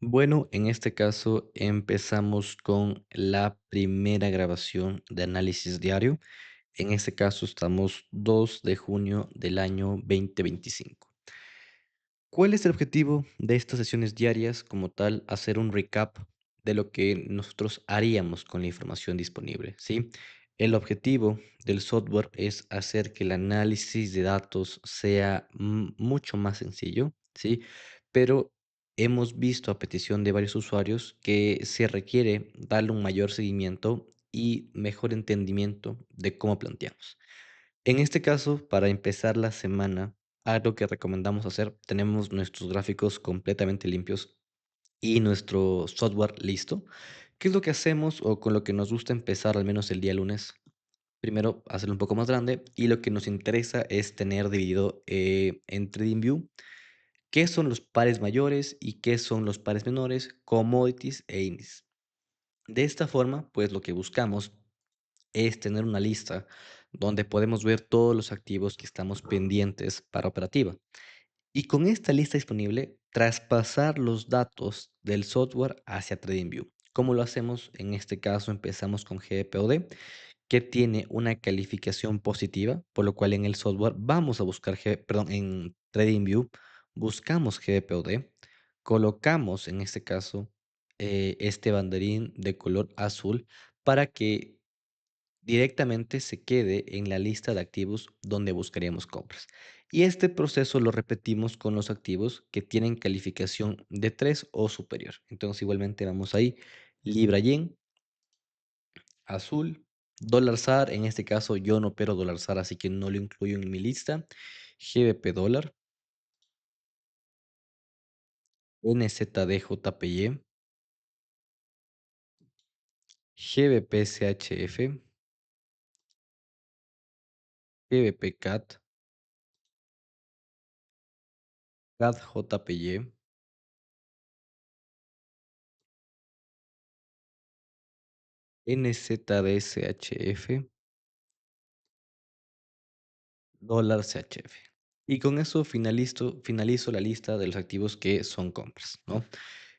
Bueno, en este caso empezamos con la primera grabación de análisis diario. En este caso estamos 2 de junio del año 2025. ¿Cuál es el objetivo de estas sesiones diarias? Como tal, hacer un recap de lo que nosotros haríamos con la información disponible, ¿sí? El objetivo del software es hacer que el análisis de datos sea mucho más sencillo, ¿sí? Pero hemos visto a petición de varios usuarios que se requiere darle un mayor seguimiento y mejor entendimiento de cómo planteamos. En este caso, para empezar la semana, algo que recomendamos hacer, tenemos nuestros gráficos completamente limpios y nuestro software listo. ¿Qué es lo que hacemos o con lo que nos gusta empezar al menos el día lunes? Primero, hacerlo un poco más grande y lo que nos interesa es tener dividido en TradingView qué son los pares mayores y qué son los pares menores, commodities e índices. De esta forma, pues lo que buscamos es tener una lista donde podemos ver todos los activos que estamos pendientes para operativa. Y con esta lista disponible, traspasar los datos del software hacia TradingView. ¿Cómo lo hacemos? En este caso empezamos con GBPOD, que tiene una calificación positiva, por lo cual en el software vamos a buscar, perdón, en TradingView buscamos GBPOD, colocamos en este caso este banderín de color azul para que directamente se quede en la lista de activos donde buscaríamos compras. Y este proceso lo repetimos con los activos que tienen calificación de 3 o superior. Entonces igualmente vamos ahí, Libra Yen, azul, dólar SAR, en este caso yo no opero dólar SAR, así que no lo incluyo en mi lista, GBP dólar, NZD JPY, GBP CHF, GBP CAT, CAD JPY, NZD CHF, dólar CHF. Y con eso finalizo la lista de los activos que son compras, ¿no?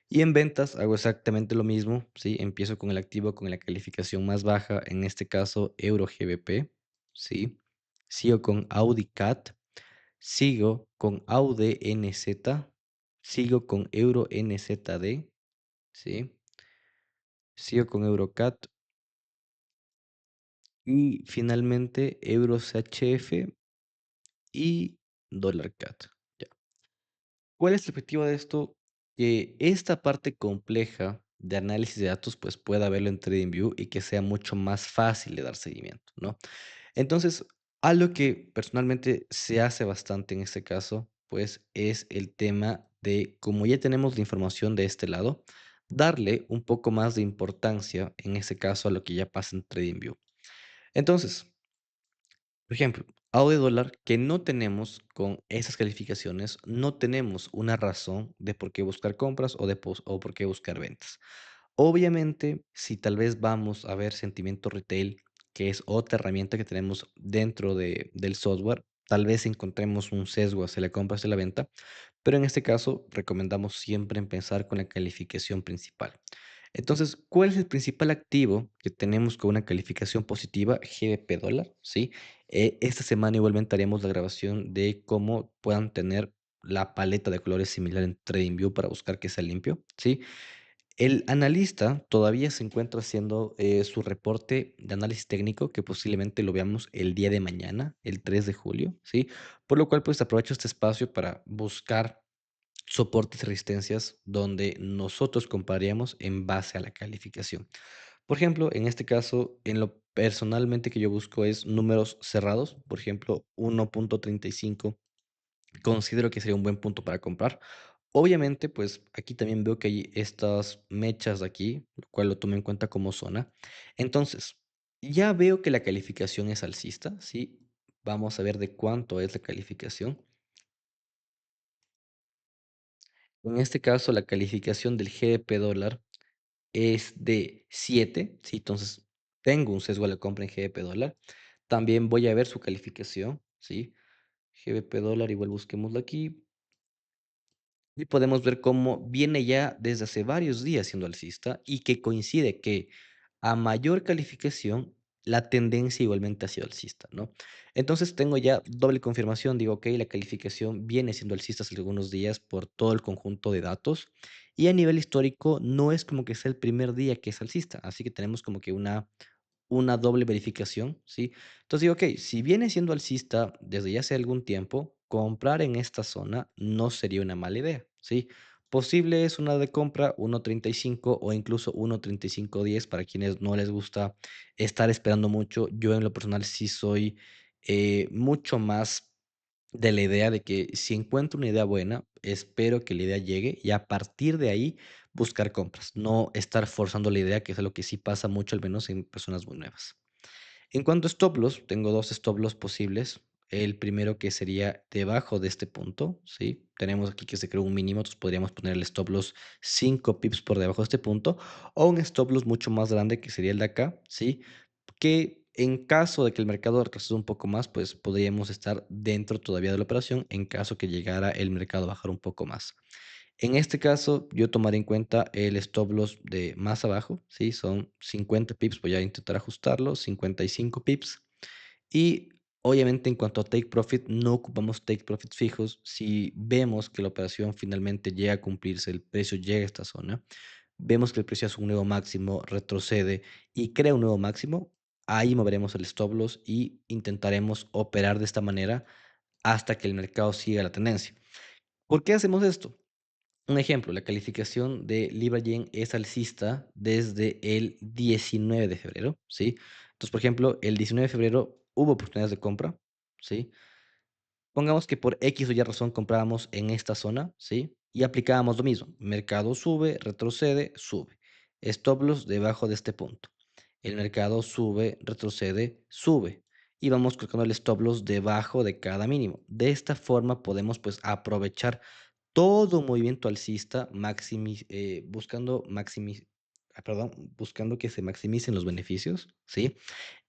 Y en ventas hago exactamente lo mismo, ¿sí? Empiezo con el activo con la calificación más baja, en este caso Euro GBP, ¿sí? Sigo con Audi CAT, sigo con Audi NZ, sigo con Euro NZD, ¿sí? Sigo con Euro CAT y finalmente Euro CHF y dólar CAT. Ya. ¿Cuál es el objetivo de esto? Que esta parte compleja de análisis de datos, pues, pueda verlo en TradingView y que sea mucho más fácil de dar seguimiento, ¿no? Entonces, algo que personalmente se hace bastante en este caso, pues, es el tema de, como ya tenemos la información de este lado, darle un poco más de importancia, en este caso, a lo que ya pasa en TradingView. Entonces, por ejemplo, audio dólar que no tenemos con esas calificaciones, no tenemos una razón de por qué buscar compras o o por qué buscar ventas. Obviamente, si tal vez vamos a ver sentimiento retail, que es otra herramienta que tenemos dentro del software, tal vez encontremos un sesgo hacia la compra, hacia la venta, pero en este caso recomendamos siempre empezar con la calificación principal. Entonces, ¿cuál es el principal activo que tenemos con una calificación positiva? GBP dólar, ¿sí? Esta semana igualmente haremos la grabación de cómo puedan tener la paleta de colores similar en TradingView para buscar que sea limpio, ¿sí? El analista todavía se encuentra haciendo su reporte de análisis técnico, que posiblemente lo veamos el día de mañana, el 3 de julio, ¿sí? Por lo cual, pues aprovecho este espacio para buscar soportes y resistencias donde nosotros compararíamos en base a la calificación. Por ejemplo, en este caso, en lo personalmente que yo busco es números cerrados, por ejemplo, 1.35 considero que sería un buen punto para comprar. Obviamente, pues aquí también veo que hay estas mechas de aquí, lo cual lo tomo en cuenta como zona. Entonces, ya veo que la calificación es alcista, ¿sí? Vamos a ver de cuánto es la calificación. En este caso, la calificación del GBP dólar es de 7, ¿sí? Entonces, tengo un sesgo a la compra en GBP dólar. También voy a ver su calificación, ¿sí? GBP dólar, igual busquémoslo aquí. Y podemos ver cómo viene ya desde hace varios días siendo alcista y que coincide que a mayor calificación, la tendencia igualmente ha sido alcista, ¿no? Entonces tengo ya doble confirmación, digo, ok, la calificación viene siendo alcista hace algunos días por todo el conjunto de datos y a nivel histórico no es como que sea el primer día que es alcista, así que tenemos como que una doble verificación, ¿sí? Entonces digo, okey, si viene siendo alcista desde ya hace algún tiempo, comprar en esta zona no sería una mala idea, ¿sí? Posible es una de compra 1.35 o incluso 1.3510 para quienes no les gusta estar esperando mucho. Yo en lo personal sí soy, mucho más de la idea de que si encuentro una idea buena, espero que la idea llegue y a partir de ahí buscar compras, no estar forzando la idea, que es algo que sí pasa mucho, al menos en personas muy nuevas. En cuanto a stop loss, tengo 2 stop loss posibles. El primero que sería debajo de este punto, ¿sí? Tenemos aquí que se creó un mínimo, entonces podríamos poner el stop loss 5 pips por debajo de este punto, o un stop loss mucho más grande que sería el de acá, ¿sí? Que en caso de que el mercado retroceda un poco más, pues podríamos estar dentro todavía de la operación en caso que llegara el mercado a bajar un poco más. En este caso, yo tomaré en cuenta el stop loss de más abajo, ¿sí? Son 50 pips, voy a intentar ajustarlo, 55 pips. Y obviamente en cuanto a take profit, no ocupamos take profit fijos. Si vemos que la operación finalmente llega a cumplirse, el precio llega a esta zona, vemos que el precio hace un nuevo máximo, retrocede y crea un nuevo máximo, ahí moveremos el stop loss y intentaremos operar de esta manera hasta que el mercado siga la tendencia. ¿Por qué hacemos esto? Un ejemplo, la calificación de Libra Yen es alcista desde el 19 de febrero, ¿sí? Entonces, por ejemplo, el 19 de febrero hubo oportunidades de compra, ¿sí? Pongamos que por X o Y razón comprábamos en esta zona, ¿sí? Y aplicábamos lo mismo. Mercado sube, retrocede, sube. Stop loss debajo de este punto. El mercado sube, retrocede, sube. Y vamos colocando el stop loss debajo de cada mínimo. De esta forma podemos pues aprovechar todo movimiento alcista buscando que se maximicen los beneficios, ¿sí?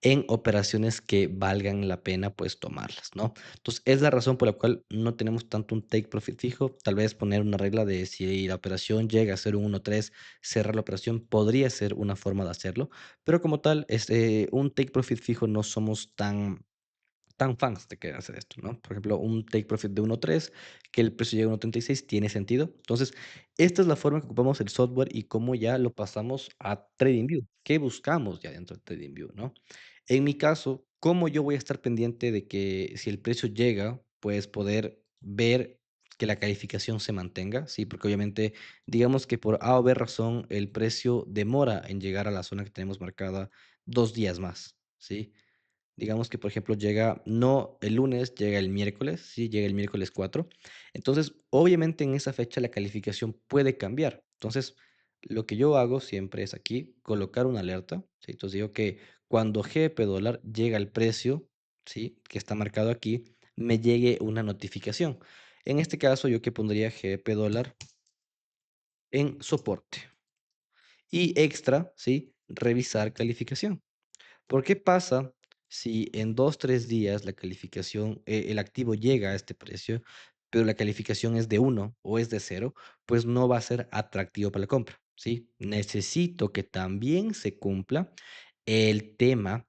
En operaciones que valgan la pena, pues, tomarlas, ¿no? Entonces, es la razón por la cual no tenemos tanto un take profit fijo, tal vez poner una regla de si la operación llega a ser un 1.3, cerrar la operación podría ser una forma de hacerlo, pero como tal, un take profit fijo no somos tan fans de querer hacer esto, ¿no? Por ejemplo, un take profit de 1.3, que el precio llegue a 1.36, tiene sentido. Entonces, esta es la forma que ocupamos el software y cómo ya lo pasamos a TradingView. ¿Qué buscamos ya dentro de TradingView, no? En mi caso, ¿cómo yo voy a estar pendiente de que si el precio llega, pues poder ver que la calificación se mantenga? Sí, porque obviamente, digamos que por A o B razón, el precio demora en llegar a la zona que tenemos marcada 2 días más, ¿sí? Digamos que, por ejemplo, llega no el lunes, llega el miércoles, sí, llega el miércoles 4. Entonces, obviamente, en esa fecha la calificación puede cambiar. Entonces, lo que yo hago siempre es aquí colocar una alerta, ¿sí? Entonces, digo que cuando GBP dólar llega al precio, ¿sí? Que está marcado aquí, me llegue una notificación. En este caso, yo que pondría GBP dólar en soporte y extra, ¿sí? Revisar calificación. ¿Por qué pasa si en 2 3 días la calificación, el activo llega a este precio, pero la calificación es de 1 o es de 0? Pues no va a ser atractivo para la compra, ¿sí? Necesito que también se cumpla el tema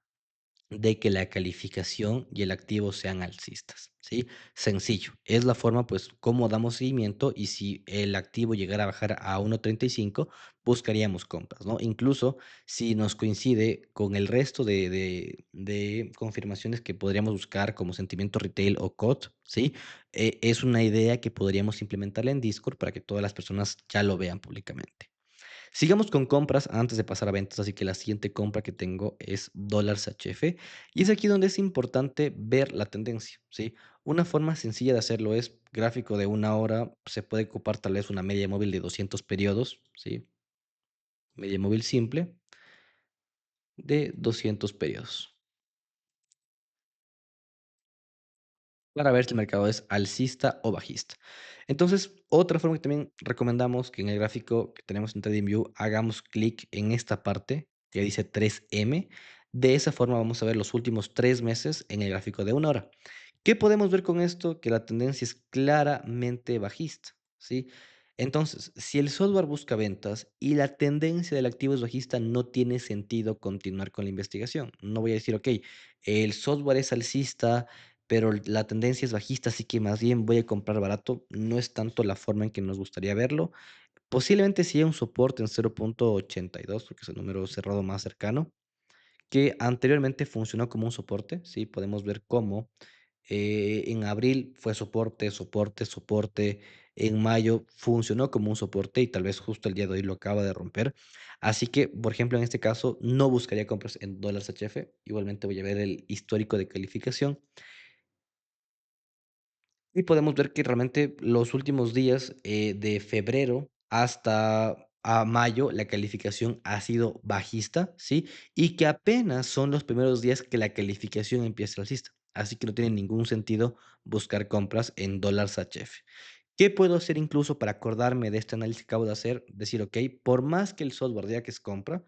de que la calificación y el activo sean alcistas, ¿sí? Sencillo, es la forma, pues, cómo damos seguimiento y si el activo llegara a bajar a 1.35, buscaríamos compras, ¿no? Incluso si nos coincide con el resto de confirmaciones que podríamos buscar como sentimiento retail o COT, ¿sí? Es una idea que podríamos implementarla en Discord para que todas las personas ya lo vean públicamente. Sigamos con compras antes de pasar a ventas, así que la siguiente compra que tengo es dólar CHF y es aquí donde es importante ver la tendencia, ¿sí? Una forma sencilla de hacerlo es gráfico de 1 hora, se puede ocupar tal vez una media móvil de 200 periodos, ¿sí? Media móvil simple de 200 periodos. Para ver si el mercado es alcista o bajista. Entonces, otra forma que también recomendamos que en el gráfico que tenemos en TradingView hagamos clic en esta parte que dice 3M. De esa forma vamos a ver los últimos 3 meses en el gráfico de 1 hora. ¿Qué podemos ver con esto? Que la tendencia es claramente bajista. ¿sí? Entonces, si el software busca ventas y la tendencia del activo es bajista, no tiene sentido continuar con la investigación. No voy a decir, ok, el software es alcista, pero la tendencia es bajista, así que más bien voy a comprar barato. No es tanto la forma en que nos gustaría verlo. Posiblemente sí haya un soporte en 0.82, porque es el número cerrado más cercano, que anteriormente funcionó como un soporte, ¿sí? Podemos ver cómo en abril fue soporte, soporte, soporte. En mayo funcionó como un soporte y tal vez justo el día de hoy lo acaba de romper. Así que, por ejemplo, en este caso, no buscaría compras en dólares HF. Igualmente voy a ver el histórico de calificación. Y podemos ver que realmente los últimos días, de febrero hasta a mayo, la calificación ha sido bajista, ¿sí? Y que apenas son los primeros días que la calificación empieza alcista. Así que no tiene ningún sentido buscar compras en dólares HF. ¿Qué puedo hacer incluso para acordarme de este análisis que acabo de hacer? Decir, okey, por más que el software diga que es compra,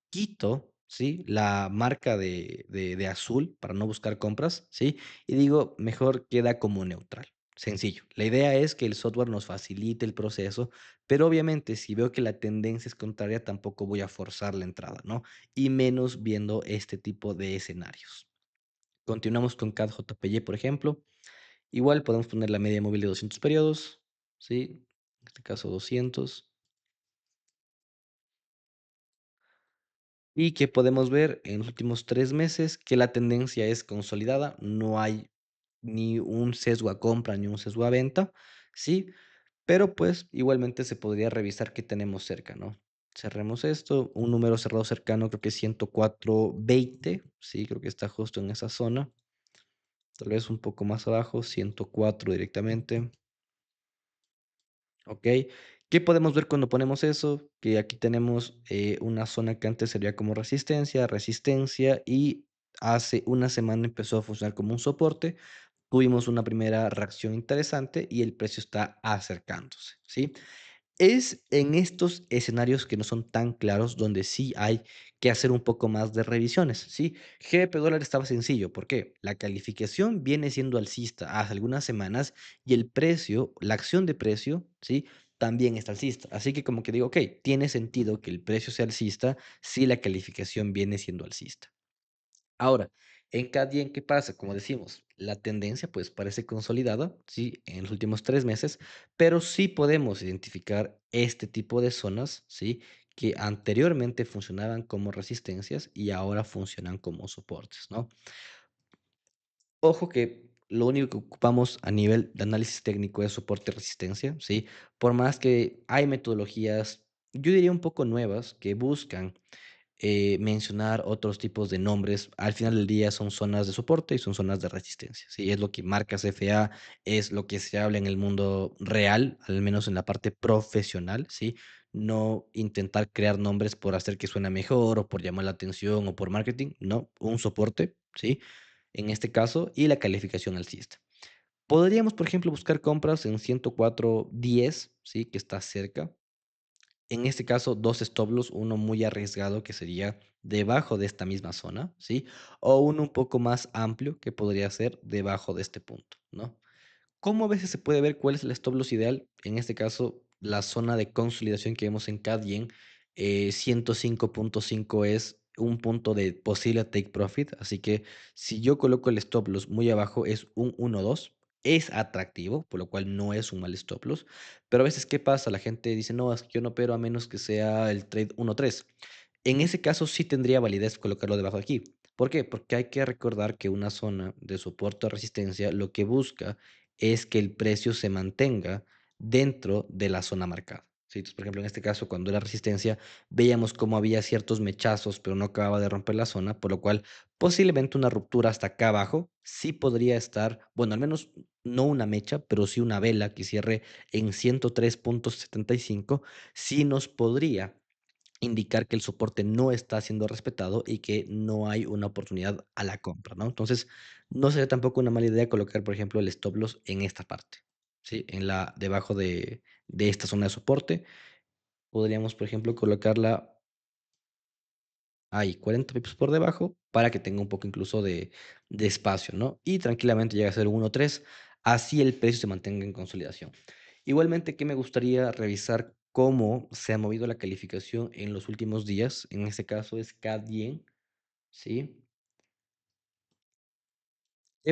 quito, ¿sí?, la marca de azul para no buscar compras, ¿sí? Y digo, mejor queda como neutral, sencillo. La idea es que el software nos facilite el proceso, pero obviamente si veo que la tendencia es contraria, tampoco voy a forzar la entrada, ¿no? Y menos viendo este tipo de escenarios. Continuamos con CAD-JPY, por ejemplo. Igual podemos poner la media móvil de 200 periodos, ¿sí? En este caso 200. Y que podemos ver en los últimos 3 meses que la tendencia es consolidada, no hay ni un sesgo a compra ni un sesgo a venta, ¿sí? Pero, pues, igualmente se podría revisar qué tenemos cerca, ¿no? Cerremos esto, un número cerrado cercano creo que es 104.20, sí, creo que está justo en esa zona, tal vez un poco más abajo, 104 directamente. ¿Ok? ¿Qué podemos ver cuando ponemos eso? Que aquí tenemos una zona que antes sería como resistencia, resistencia y hace una semana empezó a funcionar como un soporte. Tuvimos una primera reacción interesante y el precio está acercándose, ¿sí? Es en estos escenarios que no son tan claros donde sí hay que hacer un poco más de revisiones, ¿sí? GBP dólar estaba sencillo, ¿por qué? La calificación viene siendo alcista hace algunas semanas y el precio, la acción de precio, ¿sí? También está alcista. Así que como que digo, ok, tiene sentido que el precio sea alcista si la calificación viene siendo alcista. Ahora, en cada día, ¿en qué pasa? Como decimos, la tendencia pues parece consolidada, sí, en los últimos 3 meses, pero sí podemos identificar este tipo de zonas, sí, que anteriormente funcionaban como resistencias y ahora funcionan como soportes, ¿no? Ojo que lo único que ocupamos a nivel de análisis técnico es soporte-resistencia, ¿sí? Por más que hay metodologías, yo diría un poco nuevas, que buscan mencionar otros tipos de nombres. Al final del día son zonas de soporte y son zonas de resistencia. Sí, es lo que marca CFA, es lo que se habla en el mundo real, al menos en la parte profesional, ¿sí? No intentar crear nombres por hacer que suene mejor o por llamar la atención o por marketing, no, un soporte, ¿sí? En este caso, y la calificación alcista. Podríamos, por ejemplo, buscar compras en 104.10, ¿sí? Que está cerca, en este caso, 2 stop loss, uno muy arriesgado que sería debajo de esta misma zona, ¿sí? O uno un poco más amplio que podría ser debajo de este punto, ¿no? ¿Cómo a veces se puede ver cuál es el stop loss ideal? En este caso, la zona de consolidación que vemos en CAD y en 105.5 es un punto de posible take profit. Así que si yo coloco el stop loss muy abajo, es un 1.2. Es atractivo, por lo cual no es un mal stop loss. Pero a veces, ¿qué pasa? La gente dice, no, es que yo no opero a menos que sea el trade 1.3. En ese caso sí tendría validez colocarlo debajo de aquí. ¿Por qué? Porque hay que recordar que una zona de soporte o resistencia lo que busca es que el precio se mantenga dentro de la zona marcada. ¿Sí? Entonces, por ejemplo, en este caso, cuando era resistencia, veíamos cómo había ciertos mechazos, pero no acababa de romper la zona, por lo cual posiblemente una ruptura hasta acá abajo sí podría estar, bueno, al menos no una mecha, pero sí una vela que cierre en 103.75, sí nos podría indicar que el soporte no está siendo respetado y que no hay una oportunidad a la compra, ¿no? Entonces, no sería tampoco una mala idea colocar, por ejemplo, el stop loss en esta parte, ¿sí? En la debajo de esta zona de soporte. Podríamos, por ejemplo, colocarla ahí, 40 pips por debajo, para que tenga un poco incluso de espacio, ¿no? Y tranquilamente llega a ser 1.3, así el precio se mantenga en consolidación. Igualmente, que me gustaría revisar cómo se ha movido la calificación en los últimos días, en este caso es CAD 100, ¿sí?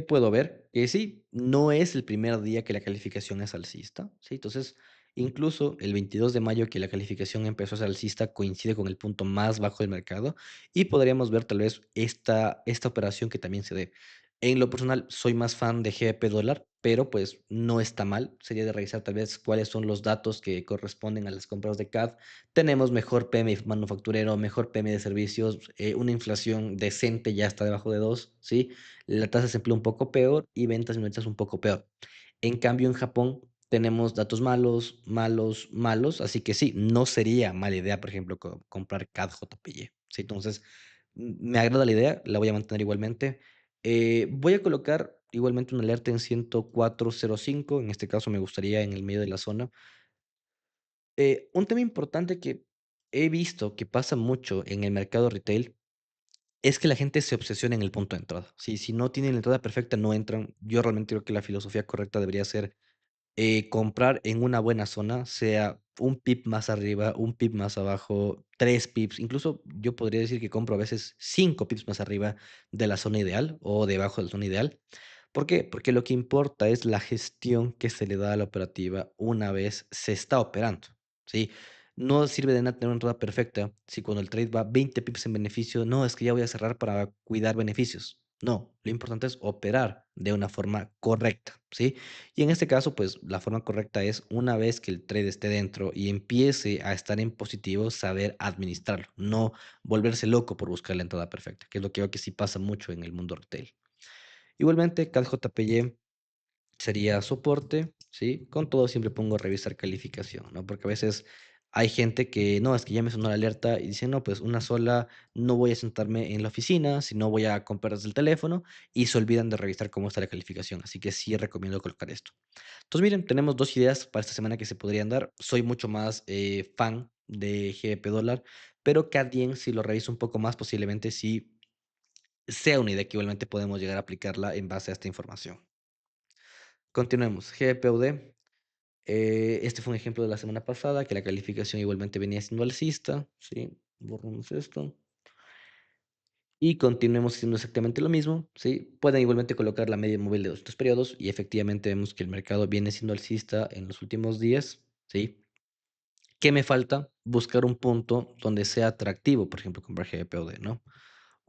Puedo ver que sí, no es el primer día que la calificación es alcista, ¿sí? Entonces, incluso el 22 de mayo que la calificación empezó a ser alcista coincide con el punto más bajo del mercado y podríamos ver tal vez esta operación que también se dé. En lo personal, soy más fan de GBP dólar, pero pues no está mal. Sería de revisar tal vez cuáles son los datos que corresponden a las compras de CAD. Tenemos mejor PMI manufacturero, mejor PMI de servicios, una inflación decente ya está debajo de 2, ¿sí? La tasa de desempleo un poco peor y ventas minoristas un poco peor. En cambio, en Japón tenemos datos malos, malos, malos, así que sí, no sería mala idea, por ejemplo, comprar CAD JPY. ¿Sí? Entonces, me agrada la idea, la voy a mantener igualmente. Voy a colocar igualmente una alerta en 104.05, en este caso me gustaría en el medio de la zona. Un tema importante que he visto que pasa mucho en el mercado retail es que la gente se obsesiona en el punto de entrada. Si no tienen la entrada perfecta, no entran. Yo realmente creo que la filosofía correcta debería ser, comprar en una buena zona, sea un pip más arriba, un pip más abajo, 3 pips. Incluso yo podría decir que compro a veces 5 pips más arriba de la zona ideal o debajo de la zona ideal. ¿Por qué? Porque lo que importa es la gestión que se le da a la operativa una vez se está operando, ¿sí? No sirve de nada tener una entrada perfecta si cuando el trade va 20 pips en beneficio, no, es que ya voy a cerrar para cuidar beneficios. No, lo importante es operar de una forma correcta, ¿sí? Y en este caso, pues la forma correcta es una vez que el trade esté dentro y empiece a estar en positivo, saber administrarlo, no volverse loco por buscar la entrada perfecta, que es lo que veo que sí pasa mucho en el mundo retail. Igualmente, CAD-JPY sería soporte, ¿sí? Con todo siempre pongo revisar calificación, ¿no? Porque a veces hay gente que, no, es que ya me sonó la alerta y dice, no, pues una sola, no voy a sentarme en la oficina, sino voy a comprar desde el teléfono y se olvidan de revisar cómo está la calificación. Así que sí recomiendo colocar esto. Entonces, miren, tenemos dos ideas para esta semana que se podrían dar. Soy mucho más fan de GBP dólar, pero cada quien, si lo reviso un poco más, posiblemente sí sea una idea que igualmente podemos llegar a aplicarla en base a esta información. Continuemos. GPUD. Este fue un ejemplo de la semana pasada, que la calificación igualmente venía siendo alcista. ¿Sí? Borramos esto. Y continuemos haciendo exactamente lo mismo. ¿Sí? Pueden igualmente colocar la media móvil de 200 periodos y efectivamente vemos que el mercado viene siendo alcista en los últimos días. ¿Sí? ¿Qué me falta? Buscar un punto donde sea atractivo, por ejemplo, comprar GPUD, ¿no?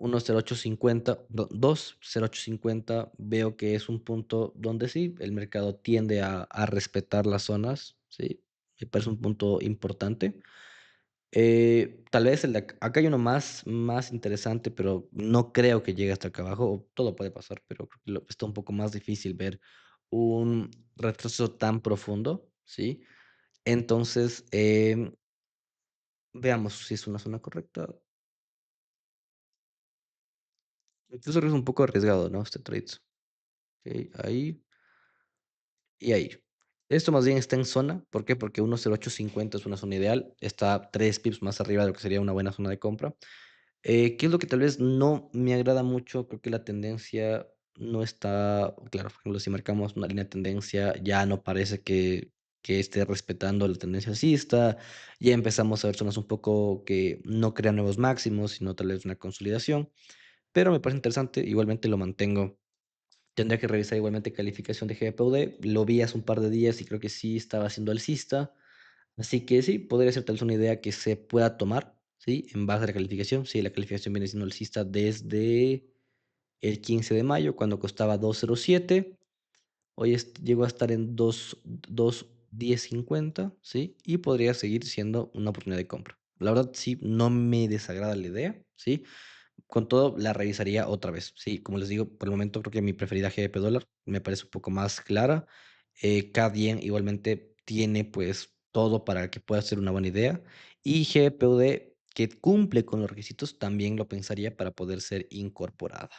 1.0850, 2.0850 veo que es un punto donde sí, el mercado tiende a respetar las zonas, sí, me parece un punto importante. Tal vez el de acá hay uno más interesante, pero no creo que llegue hasta acá abajo, o todo puede pasar, pero creo que está un poco más difícil ver un retroceso tan profundo, ¿sí? Entonces, veamos si es una zona correcta. Incluso es un poco arriesgado, ¿no? Este trade. Ok, ahí y ahí. Esto más bien está en zona, ¿por qué? Porque 1.0850 es una zona ideal, está 3 pips más arriba de lo que sería una buena zona de compra. ¿Qué es lo que tal vez no me agrada mucho? Creo que la tendencia no está, claro, por ejemplo, si marcamos una línea de tendencia, ya no parece que esté respetando la tendencia alcista, ya empezamos a ver zonas un poco que no crean nuevos máximos, sino tal vez una consolidación, pero me parece interesante, igualmente lo mantengo. Tendría que revisar igualmente calificación de GPUD. Lo vi hace un par de días y creo que sí estaba siendo alcista. Así que sí, podría ser tal vez una idea que se pueda tomar, ¿sí? En base a la calificación. Sí, la calificación viene siendo alcista desde el 15 de mayo, cuando costaba 2.07. Hoy llegó a estar en 2.1050, ¿sí? Y podría seguir siendo una oportunidad de compra. La verdad, sí, no me desagrada la idea, ¿sí? Con todo, la revisaría otra vez. Sí, como les digo, por el momento creo que mi preferida GBP dólar me parece un poco más clara. Cada yen igualmente tiene pues todo para que pueda ser una buena idea. Y GBPUD que cumple con los requisitos también lo pensaría para poder ser incorporada.